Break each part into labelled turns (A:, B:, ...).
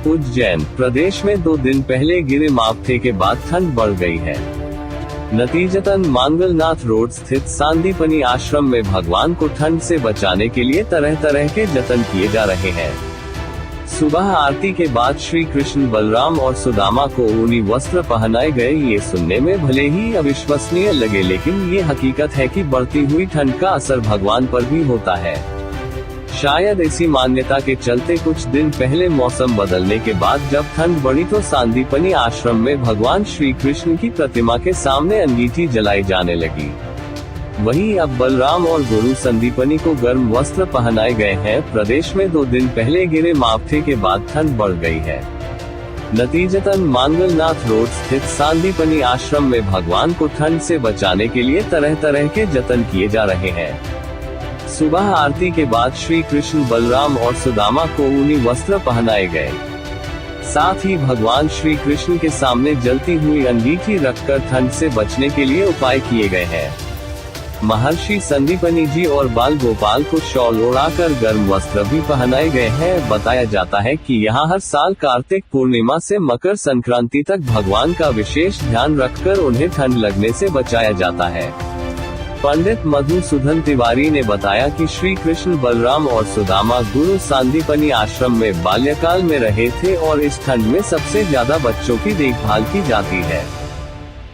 A: उज्जैन प्रदेश में 2 दिन पहले गिरे मावठे के बाद ठंड बढ़ गई है। नतीजतन मांगलनाथ रोड स्थित सांदीपनी आश्रम में भगवान को ठंड से बचाने के लिए तरह तरह के जतन किए जा रहे हैं। सुबह आरती के बाद श्री कृष्ण बलराम और सुदामा को ऊनी वस्त्र पहनाए गए। ये सुनने में भले ही अविश्वसनीय लगे, लेकिन ये हकीकत है कि बढ़ती हुई ठंड का असर भगवान पर भी होता है। शायद इसी मान्यता के चलते कुछ दिन पहले मौसम बदलने के बाद जब ठंड बढ़ी तो सांदीपनी आश्रम में भगवान श्री कृष्ण की प्रतिमा के सामने अंगीठी जलाई जाने लगी। वहीं अब बलराम और गुरु संदीपनी को गर्म वस्त्र पहनाए गए हैं। प्रदेश में 2 दिन पहले गिरे मावठे के बाद ठंड बढ़ गई है। नतीजतन मांगलनाथ रोड स्थित सांदीपनी आश्रम में भगवान को ठंड से बचाने के लिए तरह तरह के जतन किए जा रहे हैं। सुबह आरती के बाद श्री कृष्ण बलराम और सुदामा को ऊनी वस्त्र पहनाए गए। साथ ही भगवान श्री कृष्ण के सामने जलती हुई अंगीठी रखकर ठंड से बचने के लिए उपाय किए गए हैं। महर्षि संदीपनी जी और बाल गोपाल को शॉल ओढ़ाकर गर्म वस्त्र भी पहनाए गए हैं। बताया जाता है कि यहाँ हर साल कार्तिक पूर्णिमा से मकर संक्रांति तक भगवान का विशेष ध्यान रखकर उन्हें ठंड लगने से बचाया जाता है। पंडित मधुसूदन तिवारी ने बताया कि श्री कृष्ण बलराम और सुदामा गुरु सांदीपनी आश्रम में बाल्यकाल में रहे थे और इस ठंड में सबसे ज्यादा बच्चों की देखभाल की जाती है।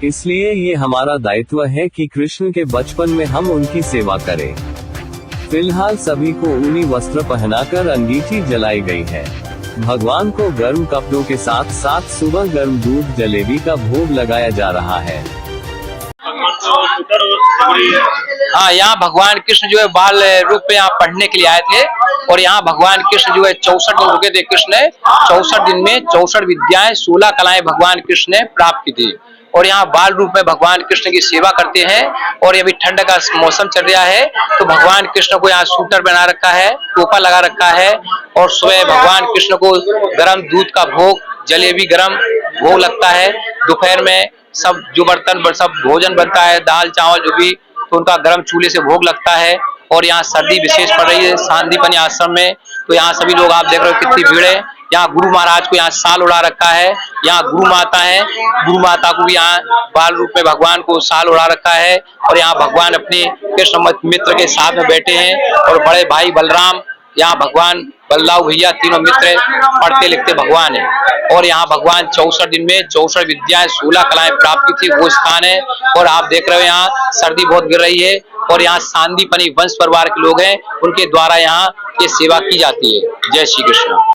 A: इसलिए ये हमारा दायित्व है कि कृष्ण के बचपन में हम उनकी सेवा करें। फिलहाल सभी को ऊनी वस्त्र पहनाकर अंगीठी जलाई गई है। भगवान को गर्म कपड़ों के साथ साथ सुबह गर्म दूध जलेबी का भोग लगाया जा रहा है।
B: हाँ, यहाँ भगवान कृष्ण जो है बाल रूप में यहाँ पढ़ने के लिए आए थे और यहाँ भगवान कृष्ण जो है 64 दिन रुके थे। कृष्ण ने 64 दिन में 64 विद्याएं 16 कलाएं भगवान कृष्ण ने प्राप्त की थी और यहाँ बाल रूप में भगवान कृष्ण की सेवा करते हैं। और अभी ठंड का मौसम चल रहा है तो भगवान कृष्ण को यहाँ सूटर बना रखा है, टोपा लगा रखा है और सुबह भगवान कृष्ण को गर्म दूध का भोग, जलेबी गर्म भोग लगता है। दोपहर में सब जो बर्तन सब भोजन बनता है, दाल चावल जो भी, तो उनका गर्म चूल्हे से भोग लगता है। और यहाँ सर्दी विशेष पड़ रही है सांदीपनी आश्रम में, तो यहाँ सभी लोग आप देख रहे हो कितनी भीड़ है। यहाँ गुरु महाराज को यहाँ साल उड़ा रखा है। यहाँ गुरु माता है, गुरु माता को भी यहाँ बाल रूप में भगवान को साल उड़ा रखा है। और यहाँ भगवान अपने कृष्ण मित्र के साथ में बैठे हैं और बड़े भाई बलराम, यहाँ भगवान बल्लाव भैया, तीनों मित्र पढ़ते लिखते भगवान है। और यहाँ भगवान 64 दिन में 64 विद्याएं 16 कलाएं प्राप्त की थी, वो स्थान है। और आप देख रहे हो यहाँ सर्दी बहुत गिर रही है और यहाँ सांदीपनी वंश परिवार के लोग हैं, उनके द्वारा यहाँ ये सेवा की जाती है। जय श्री कृष्ण।